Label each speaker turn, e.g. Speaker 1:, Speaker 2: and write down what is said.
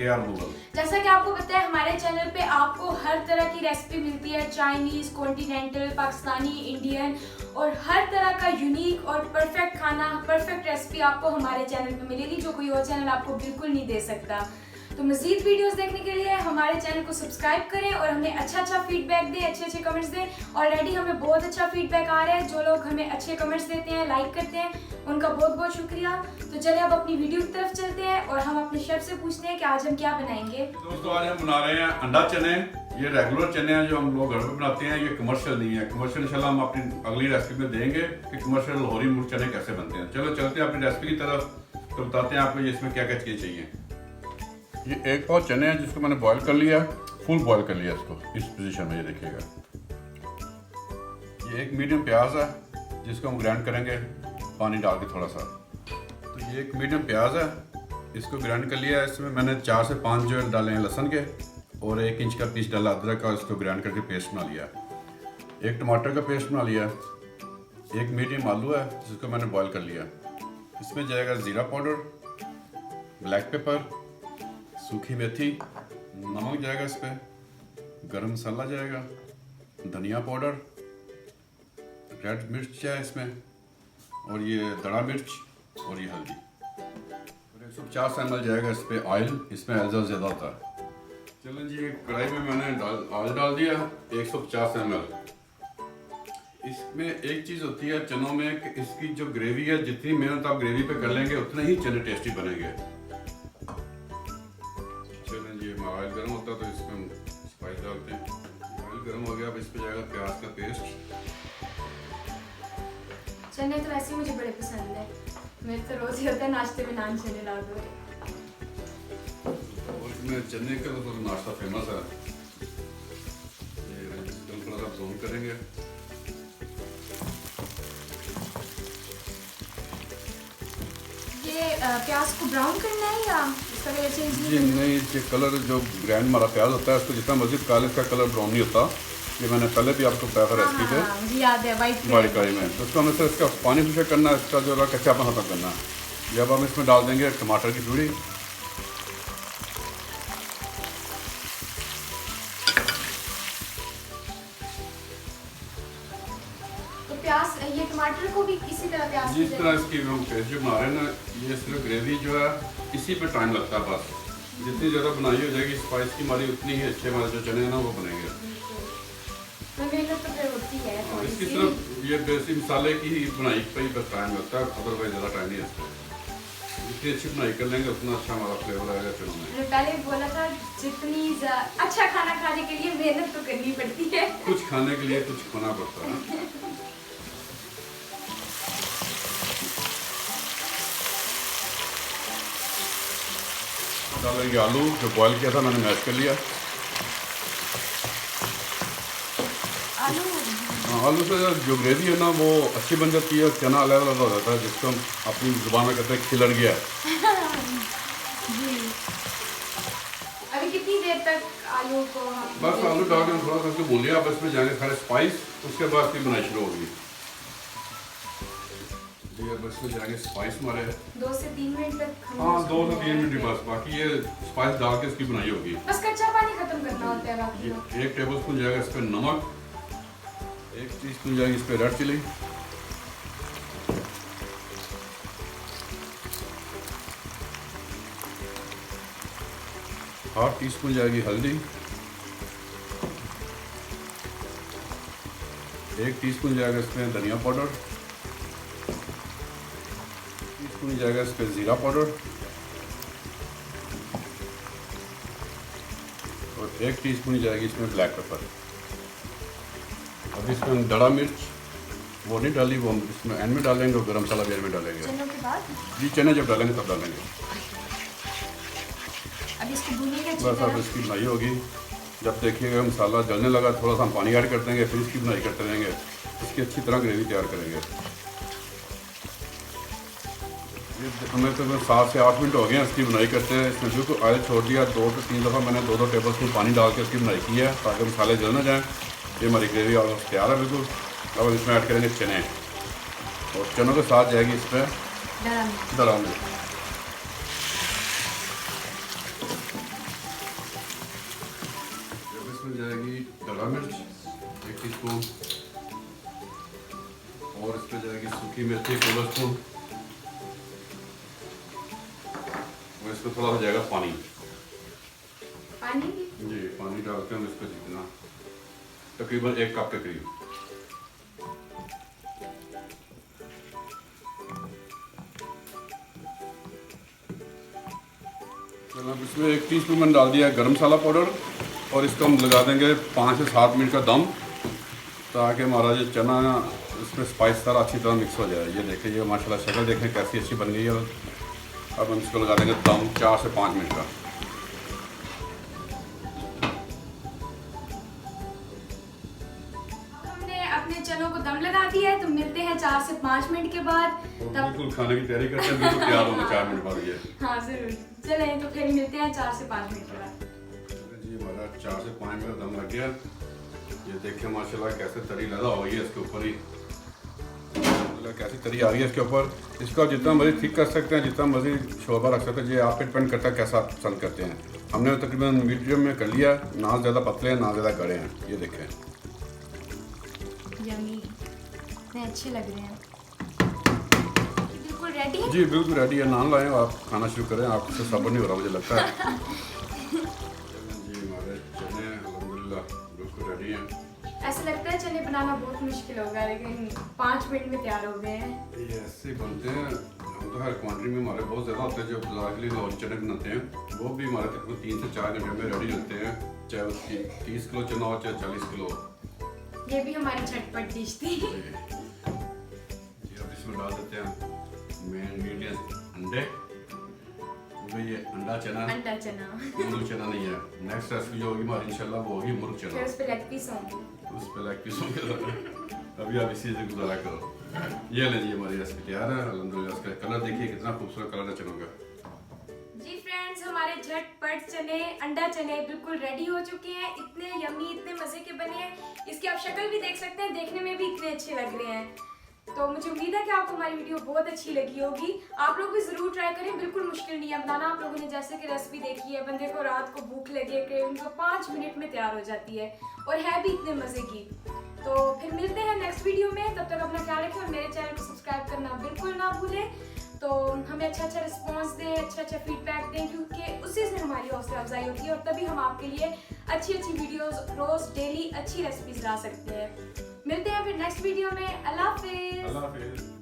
Speaker 1: KR Mughal.
Speaker 2: जैसा कि आपको पता है हमारे चैनल पे आपको हर तरह की रेसिपी मिलती है, चाइनीज, कॉन्टिनेंटल, पाकिस्तानी, इंडियन और हर तरह का यूनिक और परफेक्ट खाना, परफेक्ट रेसिपी आपको हमारे चैनल पे मिलेगी जो कोई और चैनल आपको बिल्कुल नहीं दे सकता। तो मजीद वीडियोस देखने के लिए हमारे चैनल को सब्सक्राइब करें और हमें अच्छा फीडबैक दें, अच्छे कमेंट्स दें। ऑलरेडी हमें बहुत अच्छा फीडबैक आ रहा है, जो लोग हमें अच्छे कमेंट्स देते हैं, लाइक करते हैं, उनका बहुत शुक्रिया। तो चलिए अब अपनी वीडियो की तरफ चलते हैं और हम अपने शेफ से पूछते हैं कि आज हम क्या बनाएंगे।
Speaker 1: दोस्तों आज हम बना रहे हैं अंडा चने। ये रेगुलर चने हैं जो हम लोग घर पे बनाते हैं, ये कमर्शियल नहीं है। कमर्शियल इंशाल्लाह हम अपनी अगली रेसिपी में देंगे कि कमर्शियल लाहौरी मुर्ग चने कैसे बनते हैं। चलो चलते हैं अपनी रेसिपी की तरफ, तो बताते हैं आपको इसमें क्या क्या चीज़ चाहिए। ये एक पाव चने हैं जिसको मैंने बॉईल कर लिया, फुल बॉईल कर लिया इसको इस पोजीशन में। ये देखिएगा, ये एक मीडियम प्याज है जिसको हम ग्राइंड करेंगे पानी डाल के थोड़ा सा। तो ये एक मीडियम प्याज है, इसको ग्राइंड कर लिया। इसमें मैंने 4 से 5 जो डाले हैं लहसुन के और 1 इंच का पीस डाला अदरक का, इसको ग्राइंड करके पेस्ट बना लिया। एक टमाटर का पेस्ट बना लिया। एक मीडियम आलू है जिसको मैंने बॉईल कर लिया। इसमें जाएगा ज़ीरा पाउडर, ब्लैक पेपर, सूखी मेथी, नमक जाएगा इस पर, गरम मसाला जाएगा, धनिया पाउडर, रेड मिर्च है इसमें, और ये दड़ा मिर्च, और ये हल्दी। और 150 ml जाएगा इस पर ऑयल, इसमें ऑयल ज़्यादा होता है। चलो जी, कढ़ाई में मैंने ऑयल डाल दिया 150 ml। इसमें एक चीज़ होती है चनों में कि इसकी जो ग्रेवी है, जितनी मेहनत आप ग्रेवी पे कर लेंगे उतने ही चने टेस्टी बनेंगे। ऑयल गर्म होता है तो इसमें हम स्पाइस डालते हैं। ऑयल गर्म हो गया, अब इस पे जाएगा प्याज का पेस्ट।
Speaker 2: चने तो वैसे मुझे बड़े पसंद है, मेरे तो रोज ही होता है नाश्ते में नान चने ला दो।
Speaker 1: और इसमें चने का तो नाश्ता फेमस है। ये थोड़ा सा ब्राउन करेंगे।
Speaker 2: ये प्याज को ब्राउन करना है या इसका कलर चेंज
Speaker 1: जी नहीं, ये कलर जो ग्रैंड हमारा प्याज होता है उसको जितना मर्जी काले, इसका कलर ब्राउन नहीं होता। ये मैंने पहले भी आपको बताया था रेसिपी पे,
Speaker 2: मुझे याद है वाइट
Speaker 1: कढ़ाई में। तो उसको हमें से इसका पानी फिशर करना है, इसका जो कच्चापन खत्म करना है। जब हम इसमें डाल देंगे टमाटर की प्यूरी,
Speaker 2: प्याज, ये टमाटर को भी इसी तरह प्याज
Speaker 1: जिस तरह इसकी हम पेस्ट जो बना रहे हैं ना, ये सिर्फ ग्रेवी जो है इसी पे टाइम लगता है बस। जितनी ज़्यादा बनाई हो जाएगी स्पाइस की हमारी, उतनी ही अच्छे हमारे जो चने हैं ना वो बनेंगे।
Speaker 2: मेहनत तो फिर होती है
Speaker 1: इसकी सिर्फ ये बेसिक मसाले की ही बनाई पे ही बस टाइम लगता है, अदरवाइज ज़्यादा टाइम नहीं लगता। जितनी अच्छी बनाई कर लेंगे उतना अच्छा हमारा फ्लेवर आएगा चनों में।
Speaker 2: मैंने पहले बोला था जितनी अच्छा खाना खाने के लिए मेहनत तो करनी पड़ती है।
Speaker 1: कुछ खाने के लिए कुछ खोना पड़ता है। डालेंगे आलू जो बॉईल किया था मैंने, मैश कर लिया। आलू से जो ग्रेवी है ना वो अच्छी बन जाती है, चना अलग अलग हो जाता है, जिसको हम अपनी जुबान में कहते हैं खिलड़ गया।
Speaker 2: जी। अभी कितनी देर तक आलू को हम
Speaker 1: बस आलू डाल के थोड़ा सा उसको भून लिया। अब इसमें जाएंगे सारे स्पाइस, उसके बाद फिर बनाई शुरू होगी। जी अब इसमें जाएंगे स्पाइस हमारे
Speaker 2: 2 से 3 मिनट तक।
Speaker 1: हाँ 2 से 3 मिनट बस, बाकी ये स्पाइस डाल के इसकी बनाई होगी।
Speaker 2: बस कच्चा पानी खत्म करना होता है बाकी।
Speaker 1: 1 टेबल स्पून जाएगा इस पर नमक, 1 टीस्पून जाएगी इस पर रेड चिली, 1/2 टीस्पून जाएगी हल्दी, 1 टीस्पून जाएगा इसमें धनिया पाउडर, 1 टीस्पून जाएगा इस पर ज़ीरा पाउडर, और 1 टीस्पून जाएगी इसमें ब्लैक पेपर। अब इसमें हम दड़ा मिर्च वो नहीं डाली, वो हम इसमें एंड में डालेंगे, और गरम मसाला भी एंड में डालेंगे।
Speaker 2: चनों के बाद
Speaker 1: जी चने जब डालेंगे तब डालेंगे।
Speaker 2: अब इसको भूनेंगे अच्छी
Speaker 1: बस अब
Speaker 2: तरह।
Speaker 1: इसकी बनाई होगी। जब देखिएगा मसाला जलने लगा, थोड़ा सा हम पानी ऐड कर देंगे, फिर इसकी बनाई करते रहेंगे। इसकी अच्छी तरह ग्रेवी तैयार करेंगे। ये हमें तो 7 से 8 मिनट हो गए हैं इसकी बनाई करते हैं। इसमें बिल्कुल ऑयल छोड़ दिया, 2 से 3 दफ़ा मैंने 2-2 टेबल स्पून पानी डाल के इसकी बनाई की है ताकि मसाले जल ना जाएँ। ये हमारी ग्रेवी ऑलमोस्ट तैयार है बिल्कुल। अब इसमें ऐड करेंगे चने, और चनों के साथ जाएगी इस पर दड़ा मिर्च। 1 टीस्पून, और इस पर जाएगी सूखी मिर्ची 1 टेबलस्पून, और इसमें थोड़ा हो जाएगा पानी।
Speaker 2: पानी
Speaker 1: जी, पानी डालते हैं हम इसको जितना तकरीबन 1 कप के करीब। अब इसमें 1 टीस्पून मैंने डाल दिया है गरम मसाला पाउडर, और इसको हम लगा देंगे 5 से 7 मिनट का दम, ताकि हमारा जो चना इसमें स्पाइस सारा अच्छी तरह मिक्स हो जाए। ये देखिए, ये माशाल्लाह शक्ल देखें कैसी अच्छी बन गई है। अब हम इसको लगा देंगे दम 4 से 5 मिनट का।
Speaker 2: हमने अपने चनों को दम लगा दिया है, तो मिलते हैं 4 से 5 मिनट के बाद।
Speaker 1: बिल्कुल खाने की तैयारी करते हैं, बिल्कुल तैयार होंगे 4 मिनट बाद। ये
Speaker 2: हाँ जरूर, चलें तो फिर मिलते हैं 4 से 5 मिनट के बाद।
Speaker 1: जी, हमारा 4 से 5 मिनट दम लग गया। ये देखिए माशाल्लाह कैसे तरी लगा हो गई है इसके ऊपर ही, कैसी तरी आ रही है इसके ऊपर। इसको आप जितना मर्जी ठीक कर सकते हैं, जितना मर्जी शोरबा रख सकते हैं, ये आप पे डिपेंड करता है कैसा आप पसंद करते हैं। हमने तकरीबन मीडियम में कर लिया, ना ज़्यादा पतले हैं ना ज़्यादा गड़े हैं। ये देखें,
Speaker 2: यम्मी, इतने अच्छे लग रहे हैं। बिल्कुल रेडी है।
Speaker 1: जी बिल्कुल रेडी है। नान लाएं, आप खाना शुरू करें, आपसे सब्र नहीं हो रहा मुझे लगता है। जी, हमारे चने अल्हम्दुलिल्लाह बिल्कुल रेडी हैं।
Speaker 2: ऐसा लगता है चने बनाना बहुत मुश्किल होगा, लेकिन 5 मिनट में तैयार हो गए हैं।
Speaker 1: ये ऐसे ही बनते हैं। हम तो हर क्वान्टिटी में हमारे बहुत ज़्यादा होते हैं। जो बाजार के लिए लाहौरी चने बनाते हैं, वो भी हमारे तकरीबन 3 से 4 घंटे में रेडी होते हैं, चाहे उसकी 30 किलो चना हो चाहे 40 किलो।
Speaker 2: ये भी हमारी झटपट डिश थी।
Speaker 1: जी, अब इसमें डाल देते हैं मेन इंग्रेडिएंट अंडे। ये अंडा चना,
Speaker 2: अंडा चना,
Speaker 1: मुर्ग चना नहीं है। नेक्स्ट रेसिपी जो होगी हमारी इंशाल्लाह वो होगी मुर्ग
Speaker 2: फिर
Speaker 1: चना।
Speaker 2: उस पे लेग पीस होंगे।
Speaker 1: उस पर लेग पीस होंगे। अभी आप इसी से गुजारा करो। ये लीजिए, हमारी रेसिपी तैयार है अल्हम्दुलिल्लाह। इसका कलर देखिए कितना खूबसूरत कलर है चनों का।
Speaker 2: जी फ्रेंड्स, हमारे झटपट चने, अंडा चने बिल्कुल रेडी हो चुके हैं। इतने यम्मी, इतने मज़े के बने हैं। इसकी आप शक्ल भी देख सकते हैं, देखने में भी इतने अच्छे लग रहे हैं। तो मुझे उम्मीद है कि आपको हमारी वीडियो बहुत अच्छी लगी होगी। आप लोग भी ज़रूर ट्राई करें, बिल्कुल मुश्किल नहीं है बनाना। आप लोगों ने जैसे कि रेसिपी देखी है, बंदे को रात को भूख लगे कि उनको 5 मिनट में तैयार हो जाती है, और है भी इतने मज़े की। तो फिर मिलते हैं नेक्स्ट वीडियो में। तब तक अपना ख्याल रखें और मेरे चैनल को सब्सक्राइब करना बिल्कुल ना भूलें। तो हमें अच्छा अच्छा रिस्पॉन्स दें, अच्छा फीडबैक दें, क्योंकि उसी से हमारी हौसला अफजाई होती है, और तभी हम आपके लिए अच्छी वीडियोस रोज़ डेली अच्छी रेसिपीज ला सकते हैं। मिलते हैं फिर नेक्स्ट वीडियो में। अल्लाह हाफिज़।
Speaker 1: अल्लाह हाफिज़।